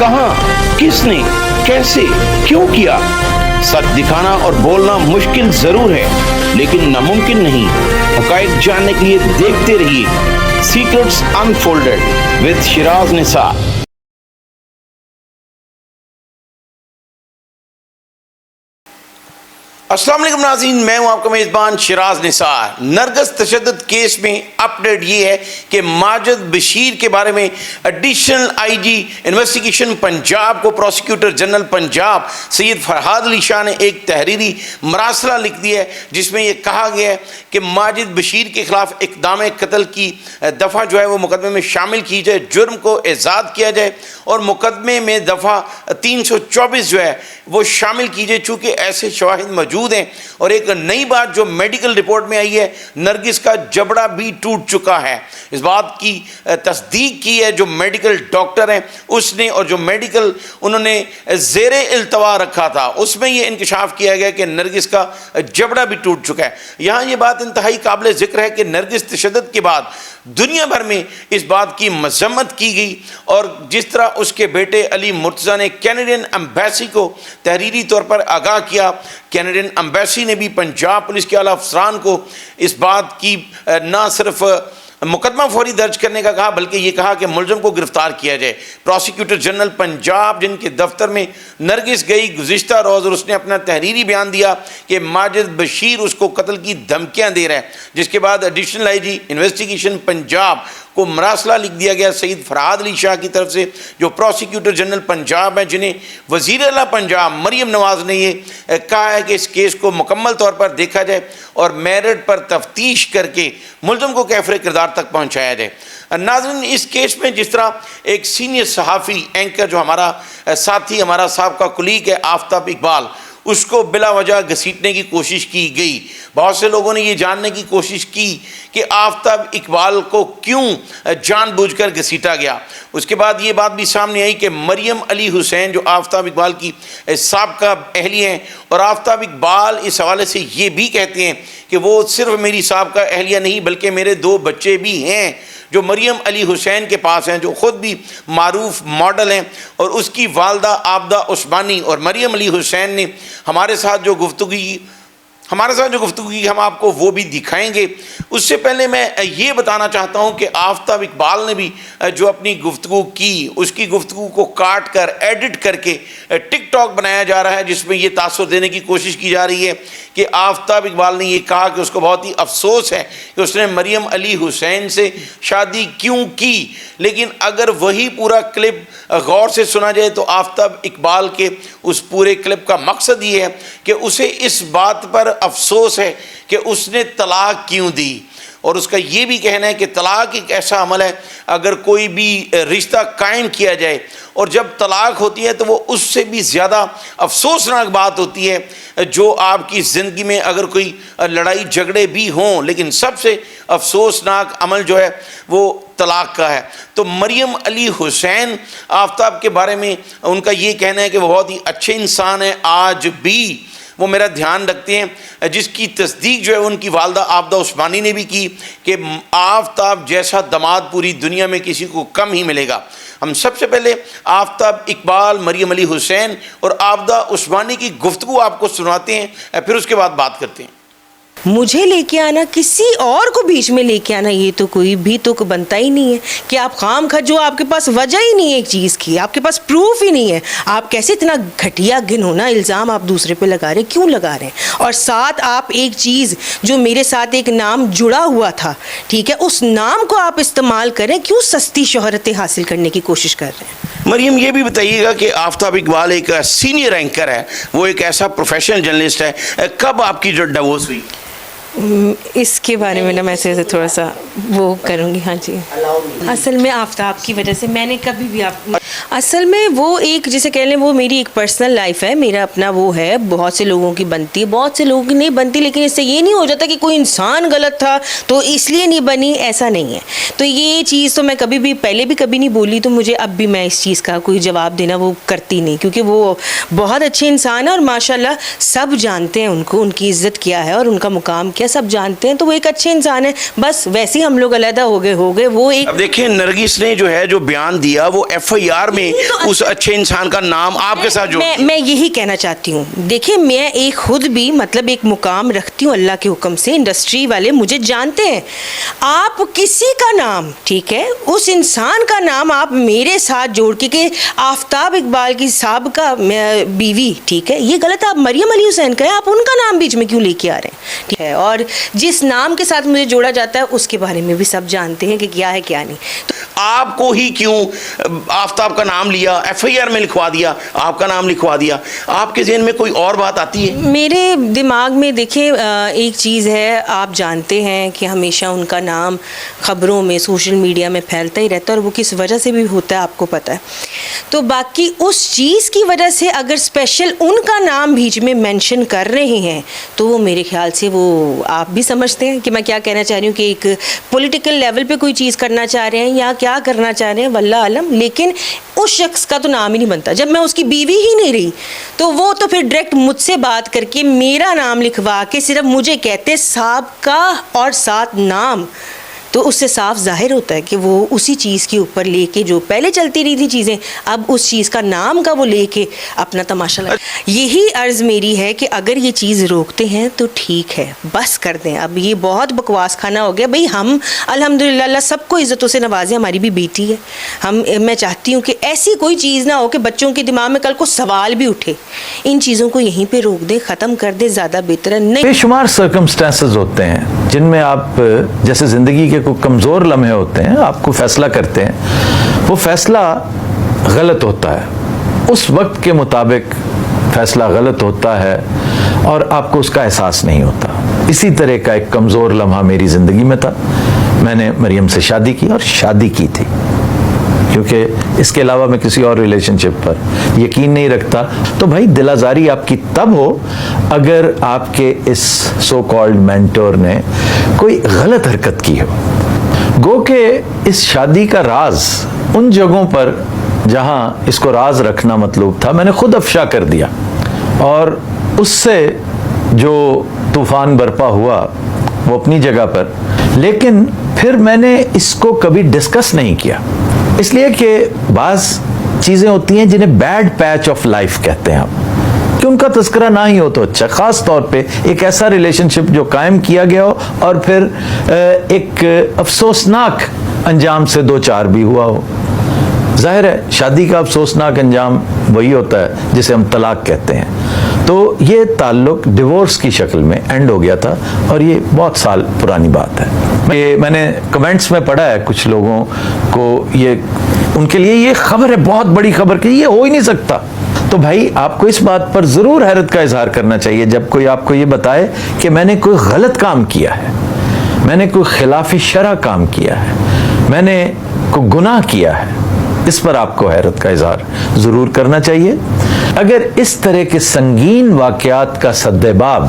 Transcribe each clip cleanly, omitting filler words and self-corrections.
کہاں، کس نے، کیسے، کیوں کیا؟ سچ دکھانا اور بولنا مشکل ضرور ہے لیکن ناممکن نہیں۔ حقائق جاننے کے لیے دیکھتے رہیے سیکرٹس انفولڈڈ وتھ شیراز نثار۔ السلام علیکم ناظرین، میں ہوں آپ کا میزبان شیراز نثار۔ نرگس تشدد کیس میں اپڈیٹ یہ ہے کہ ماجد بشیر کے بارے میں additional I G investigation Punjab کو پروسیکیوٹر جنرل پنجاب سید فرحاد علی شاہ نے ایک تحریری مراسلہ لکھ دیا ہے جس میں یہ کہا گیا ہے کہ ماجد بشیر کے خلاف اقدام قتل کی دفعہ جو ہے وہ مقدمے میں شامل کی جائے، جرم کو ایجاد کیا جائے اور مقدمے میں دفعہ 324 جو ہے وہ شامل کی جائے، چونکہ ایسے شواہد موجود ہیں۔ اور ایک نئی بات جو میڈیکل رپورٹ میں آئی ہے، نرگس کا جبڑا بھی ٹوٹ چکا ہے۔ اس بات کی تصدیق کی ہے جو میڈیکل ڈاکٹر ہیں اس نے، اور جو میڈیکل انہوں نے زیر التوا رکھا تھا اس میں یہ انکشاف کیا گیا کہ نرگس کا جبڑا بھی ٹوٹ چکا ہے۔ یہاں یہ بات انتہائی قابل ذکر ہے کہ نرگس تشدد کے بعد دنیا بھر میں اس بات کی مذمت کی گئی، اور جس طرح اس کے بیٹے علی مرتضیٰ نے کینیڈین ایمبیسی کو تحریری طور پر آگاہ کیا، کینیڈین ایمبیسی نے بھی پنجاب پولیس کے اعلیٰ افسران کو اس بات کی نہ صرف مقدمہ فوری درج کرنے کا کہا بلکہ یہ کہا کہ ملزم کو گرفتار کیا جائے۔ پروسیکیوٹر جنرل پنجاب جن کے دفتر میں نرگس گئی گزشتہ روز، اور اس نے اپنا تحریری بیان دیا کہ ماجد بشیر اس کو قتل کی دھمکیاں دے رہا ہے، جس کے بعد additional I G investigation Punjab کو مراسلہ لکھ دیا گیا سید فرحاد علی شاہ کی طرف سے، جو پروسیکیوٹر جنرل پنجاب ہیں، جنہیں وزیر اعلیٰ پنجاب مریم نواز نے یہ کہا ہے کہ اس کیس کو مکمل طور پر دیکھا جائے اور میرٹ پر تفتیش کر کے ملزم کو کیفر کردار تک پہنچایا جائے۔ ناظرین، اس کیس میں جس طرح ایک سینئر صحافی اینکر جو ہمارا ساتھی، ہمارا سابقہ کلیگ ہے آفتاب اقبال، اس کو بلا وجہ گھسیٹنے کی کوشش کی گئی۔ بہت سے لوگوں نے یہ جاننے کی کوشش کی کہ آفتاب اقبال کو کیوں جان بوجھ کر گھسیٹا گیا۔ اس کے بعد یہ بات بھی سامنے آئی کہ مریم علی حسین جو آفتاب اقبال کی سابقہ اہلیہ ہیں، اور آفتاب اقبال اس حوالے سے یہ بھی کہتے ہیں کہ وہ صرف میری سابقہ اہلیہ نہیں بلکہ میرے 2 بچے بھی ہیں جو مریم علی حسین کے پاس ہیں، جو خود بھی معروف ماڈل ہیں، اور اس کی والدہ عابدہ عثمانی اور مریم علی حسین نے ہمارے ساتھ جو گفتگو کی ہم آپ کو وہ بھی دکھائیں گے۔ اس سے پہلے میں یہ بتانا چاہتا ہوں کہ آفتاب اقبال نے بھی جو اپنی گفتگو کی، اس کی گفتگو کو کاٹ کر ایڈٹ کر کے ٹک ٹاک بنایا جا رہا ہے، جس میں یہ تاثر دینے کی کوشش کی جا رہی ہے کہ آفتاب اقبال نے یہ کہا کہ اس کو بہت ہی افسوس ہے کہ اس نے مریم علی حسین سے شادی کیوں کی۔ لیکن اگر وہی پورا کلپ غور سے سنا جائے تو آفتاب اقبال کے اس پورے کلپ کا مقصد یہ ہے کہ اسے اس بات پر افسوس ہے کہ اس نے طلاق کیوں دی، اور اس کا یہ بھی کہنا ہے کہ طلاق ایک ایسا عمل ہے اگر کوئی بھی رشتہ قائم کیا جائے اور جب طلاق ہوتی ہے تو وہ اس سے بھی زیادہ افسوسناک بات ہوتی ہے جو آپ کی زندگی میں اگر کوئی لڑائی جھگڑے بھی ہوں، لیکن سب سے افسوسناک عمل جو ہے وہ طلاق کا ہے۔ تو مریم علی حسین آفتاب کے بارے میں ان کا یہ کہنا ہے کہ وہ بہت ہی اچھے انسان ہیں، آج بھی وہ میرا دھیان رکھتے ہیں، جس کی تصدیق جو ہے ان کی والدہ عابدہ عثمانی نے بھی کی کہ آفتاب جیسا داماد پوری دنیا میں کسی کو کم ہی ملے گا۔ ہم سب سے پہلے آفتاب اقبال، مریم علی حسین اور عابدہ عثمانی کی گفتگو آپ کو سناتے ہیں، پھر اس کے بعد بات کرتے ہیں۔ مجھے لے کے آنا، کسی اور کو بیچ میں لے کے آنا، یہ تو کوئی بھی تو بنتا ہی نہیں ہے کہ آپ خام خواہ، جو آپ کے پاس وجہ ہی نہیں ہے ایک چیز کی، آپ کے پاس پروف ہی نہیں ہے، آپ کیسے اتنا گھٹیا گھنونا الزام آپ دوسرے پہ لگا رہے ہیں؟ کیوں لگا رہے ہیں؟ اور ساتھ آپ ایک چیز جو میرے ساتھ ایک نام جڑا ہوا تھا، ٹھیک ہے، اس نام کو آپ استعمال کریں، کیوں سستی شہرتیں حاصل کرنے کی کوشش کر رہے ہیں؟ مریم، یہ بھی بتائیے گا کہ آفتاب اقبال ایک سینئر اینکر ہے، وہ ایک ایسا پروفیشنل جرنلسٹ ہے، کب آپ کی جو ڈیورس ہوئی؟ اس کے بارے میں نا میں سے تھوڑا سا وہ کروں گی۔ ہاں جی، اصل میں آفتاب کی وجہ سے میں نے کبھی بھی اصل میں وہ ایک جسے کہہ لیں وہ میری ایک پرسنل لائف ہے، میرا اپنا وہ ہے، بہت سے لوگوں کی بنتی ہے، بہت سے لوگوں کی نہیں بنتی، لیکن اس سے یہ نہیں ہو جاتا کہ کوئی انسان غلط تھا تو اس لیے نہیں بنی، ایسا نہیں ہے۔ تو یہ چیز تو میں کبھی بھی پہلے بھی کبھی نہیں بولی، تو مجھے اب بھی میں اس چیز کا کوئی جواب دینا وہ کرتی نہیں، کیونکہ وہ بہت اچھے انسان ہیں اور ماشاء اللہ سب جانتے ہیں ان کو، ان کی عزت کیا ہے اور ان کا مقام کیا سب جانتے ہیں، تو وہ ایک اچھے انسان ہے۔ بس ویسے ہی ہم لوگ علیحدہ ہو گئے وہ ایک۔ اب دیکھیں، نرگس نے جو ہے جو بیان دیا وہ ایف آئی آر میں اس اچھے انسان کا نام آپ کے ساتھ جو میں یہی کہنا چاہتی ہوں. دیکھیں میں ایک خود بھی مطلب ایک مقام رکھتی ہوں اللہ کے حکم سے, انڈسٹری والے مجھے جانتے ہیں. آپ کسی کا نام, ٹھیک ہے, اس انسان کا نام آپ میرے ساتھ جوڑ کے کہ آفتاب اقبال کی سابقہ بیوی, ٹھیک ہے, یہ غلط ہے. آپ مریم علی حسین کا ہے, آپ ان کا نام بیچ میں کیوں لے کے آ رہے ہیں, ٹھیک ہے. اور جس نام کے ساتھ مجھے جوڑا جاتا ہے اس کے بارے میں بھی سب جانتے ہیں کہ کیا ہے کیا نہیں. تو آپ کو ہی کیوں آفتاب کا نام لیا, ایف آئی آر میں لکھوا دیا, آپ کا نام لکھوا دیا؟ آپ کے ذہن میں کوئی اور بات آتی ہے؟ میرے دماغ میں دیکھیں ایک چیز ہے, آپ جانتے ہیں کہ ہمیشہ ان کا نام خبروں میں سوشل میڈیا میں پھیلتا ہی رہتا ہے, اور وہ کس وجہ سے بھی ہوتا ہے آپ کو پتہ ہے. تو باقی اس چیز کی وجہ سے اگر اسپیشل ان کا نام بیچ میں مینشن کر رہے ہیں تو وہ میرے خیال سے وہ آپ بھی سمجھتے ہیں کہ میں کیا کہنا چاہ رہی ہوں, کہ ایک پولیٹیکل لیول پہ کوئی چیز کرنا چاہ رہے ہیں یا کیا کرنا چاہ رہے ہیں واللہ عالم. لیکن اس شخص کا تو نام ہی نہیں بنتا. جب میں اس کی بیوی ہی نہیں رہی تو وہ تو پھر ڈائریکٹ مجھ سے بات کر کے میرا نام لکھوا کے صرف مجھے کہتے سابقہ اور ساتھ نام, تو اس سے صاف ظاہر ہوتا ہے کہ وہ اسی چیز کے اوپر لے کے جو پہلے چلتی رہی تھی چیزیں, اب اس چیز کا نام کا وہ لے کے اپنا تماشا لگا. یہی عرض میری ہے کہ اگر یہ چیز روکتے ہیں تو ٹھیک ہے, بس کر دیں. اب یہ بہت بکواس خانہ ہو گیا. بھئی ہم الحمدللہ اللہ سب کو عزتوں سے نوازے, ہماری بھی بیٹی ہے. میں چاہتی ہوں کہ ایسی کوئی چیز نہ ہو کہ بچوں کے دماغ میں کل کو سوال بھی اٹھے. ان چیزوں کو یہیں پہ روک دیں, ختم کر دیں, زیادہ بہتر ہے. نہیں, بے شمار سرکمسٹانسز ہوتے ہیں جن میں آپ جیسے زندگی کے کوئی کمزور لمحے ہوتے ہیں, آپ کو فیصلہ کرتے ہیں, وہ فیصلہ غلط ہوتا ہے, اس وقت کے مطابق فیصلہ غلط ہوتا ہے اور آپ کو اس کا احساس نہیں ہوتا. اسی طرح کا ایک کمزور لمحہ میری زندگی میں تھا. میں نے مریم سے شادی کی, اور شادی کی تھی کیونکہ اس کے علاوہ میں کسی اور ریلیشن شپ پر یقین نہیں رکھتا. تو بھائی دل آزاری آپ کی تب ہو اگر آپ کے اس سو کالڈ مینٹور نے کوئی غلط حرکت کی ہو. گو کہ اس شادی کا راز ان جگہوں پر جہاں اس کو راز رکھنا مطلوب تھا میں نے خود افشا کر دیا, اور اس سے جو طوفان برپا ہوا وہ اپنی جگہ پر, لیکن پھر میں نے اس کو کبھی ڈسکس نہیں کیا, اس لیے کہ بعض چیزیں ہوتی ہیں جنہیں بیڈ پیچ آف لائف کہتے ہیں ہم, کہ ان کا تذکرہ نہ ہی ہو تو اچھا, خاص طور پہ ایک ایسا ریلیشن شپ جو قائم کیا گیا ہو اور پھر ایک افسوسناک انجام سے دو چار بھی ہوا ہو. ظاہر ہے شادی کا افسوسناک انجام وہی ہوتا ہے جسے ہم طلاق کہتے ہیں. تو یہ تعلق ڈیورس کی شکل میں اینڈ ہو گیا تھا, اور یہ بہت سال پرانی بات ہے. میں نے کمنٹس میں پڑھا ہے کچھ لوگوں کو, یہ ان کے لیے یہ خبر ہے, بہت بڑی خبر, کہ یہ ہو ہی نہیں سکتا. تو بھائی آپ کو اس بات پر ضرور حیرت کا اظہار کرنا چاہیے جب کوئی آپ کو یہ بتائے کہ میں نے کوئی غلط کام کیا ہے, میں نے کوئی خلاف شرع کام کیا ہے, میں نے کوئی گناہ کیا ہے. اس پر آپ کو حیرت کا اظہار ضرور کرنا چاہیے. اگر اس طرح کے سنگین واقعات کا سدباب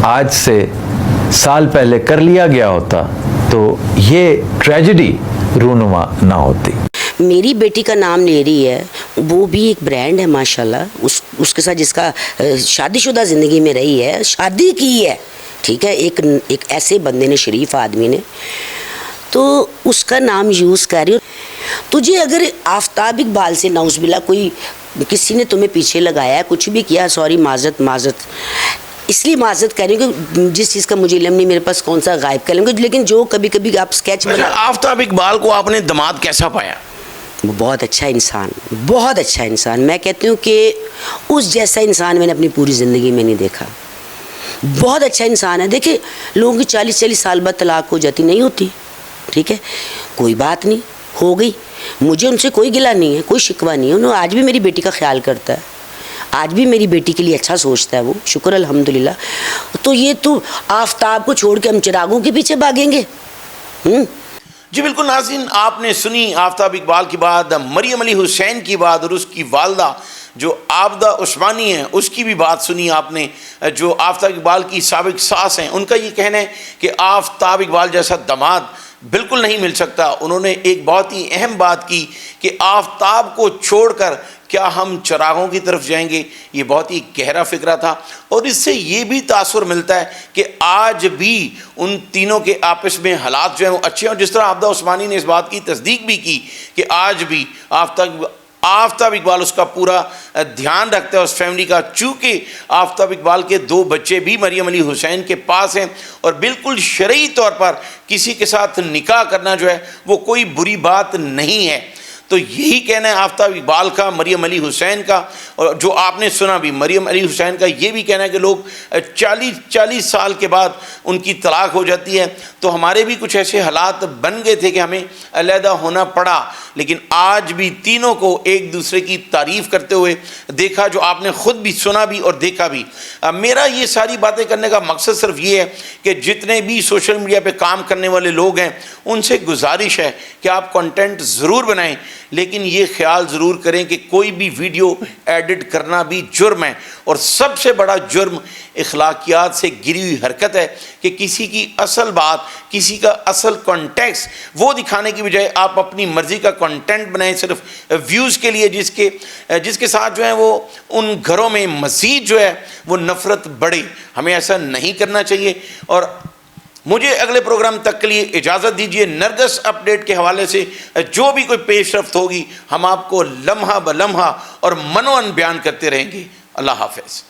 آج سے سال پہلے کر لیا گیا ہوتا تو یہ ٹریجڈی رونما نہ ہوتی. میری بیٹی کا نام لے رہی ہے, وہ بھی ایک برانڈ ہے ماشاءاللہ, اس کے ساتھ جس کا شادی شدہ زندگی میں رہی ہے, شادی کی ہے, ٹھیک ہے, ایک ایسے بندے نے, شریف آدمی نے, تو اس کا نام یوز کر رہی ہو. تجھے اگر آفتاب اقبال سے نعوذ باللہ کوئی کسی نے تمہیں پیچھے لگایا ہے, کچھ بھی کیا, سوری, معذرت, اس لیے معذرت کر رہی ہوں کہ جس چیز کا مجھے علم نہیں, میرے پاس کون سا غائب کلم, لیکن جو کبھی کبھی آپ اسکیچ بنا. آفتاب اقبال کو آپ نے داماد کیسا پایا؟ وہ بہت اچھا انسان, بہت اچھا انسان. میں کہتی ہوں کہ اس جیسا انسان میں نے اپنی پوری زندگی میں نہیں دیکھا. بہت اچھا انسان ہے. دیکھیں لوگوں کی 40 سال بعد طلاق ہو جاتی, نہیں ہوتی, ٹھیک ہے, کوئی بات نہیں, ہو گئی. مجھے ان سے کوئی گلہ نہیں ہے, کوئی شکوہ نہیں ہے. انہوں آج بھی میری بیٹی کا خیال کرتا ہے, آج بھی میری بیٹی کے لیے اچھا سوچتا ہے وہ, شکر الحمدللہ. تو یہ تو آفتاب کو چھوڑ کے ہم چراغوں کے پیچھے بھاگیں گے؟ جی بالکل ناظرین, آپ نے سنی آفتاب اقبال کی بات, مریم علی حسین کی بات, اور اس کی والدہ جو عابدہ عثمانی ہیں اس کی بھی بات سنی آپ نے, جو آفتاب اقبال کی سابق ساس ہیں. ان کا یہ کہنا ہے کہ آفتاب اقبال جیسا داماد بالکل نہیں مل سکتا. انہوں نے ایک بہت ہی اہم بات کی کہ آفتاب کو چھوڑ کر کیا ہم چراغوں کی طرف جائیں گے. یہ بہت ہی گہرا فکرہ تھا, اور اس سے یہ بھی تاثر ملتا ہے کہ آج بھی ان تینوں کے آپس میں حالات جو ہیں وہ اچھے ہیں. اور جس طرح عابدہ عثمانی نے اس بات کی تصدیق بھی کی کہ آج بھی آفتاب اقبال اس کا پورا دھیان رکھتا ہے اس فیملی کا. چونکہ آفتاب اقبال کے 2 بچے بھی مریم علی حسین کے پاس ہیں اور بالکل شرعی طور پر کسی کے ساتھ نکاح کرنا جو ہے وہ کوئی بری بات نہیں ہے. تو یہی کہنا ہے آفتاب اقبال کا, مریم علی حسین کا, اور جو آپ نے سنا بھی مریم علی حسین کا یہ بھی کہنا ہے کہ لوگ 40 سال کے بعد ان کی طلاق ہو جاتی ہے. تو ہمارے بھی کچھ ایسے حالات بن گئے تھے کہ ہمیں علیحدہ ہونا پڑا, لیکن آج بھی تینوں کو ایک دوسرے کی تعریف کرتے ہوئے دیکھا, جو آپ نے خود بھی سنا بھی اور دیکھا بھی. میرا یہ ساری باتیں کرنے کا مقصد صرف یہ ہے کہ جتنے بھی سوشل میڈیا پہ کام کرنے والے لوگ ہیں ان سے گزارش ہے کہ آپ کنٹینٹ ضرور بنائیں, لیکن یہ خیال ضرور کریں کہ کوئی بھی ویڈیو ایڈٹ کرنا بھی جرم ہے, اور سب سے بڑا جرم اخلاقیات سے گری ہوئی حرکت ہے کہ کسی کی اصل بات, کسی کا اصل کانٹیکسٹ وہ دکھانے کی بجائے آپ اپنی مرضی کا کنٹینٹ بنائیں صرف ویوز کے لیے, جس کے ساتھ جو ہے وہ ان گھروں میں مزید جو ہے وہ نفرت بڑھے. ہمیں ایسا نہیں کرنا چاہیے. اور مجھے اگلے پروگرام تک کے لیے اجازت دیجیے. نرگس اپ ڈیٹ کے حوالے سے جو بھی کوئی پیش رفت ہوگی ہم آپ کو لمحہ بلمحہ اور منوان بیان کرتے رہیں گے. اللہ حافظ.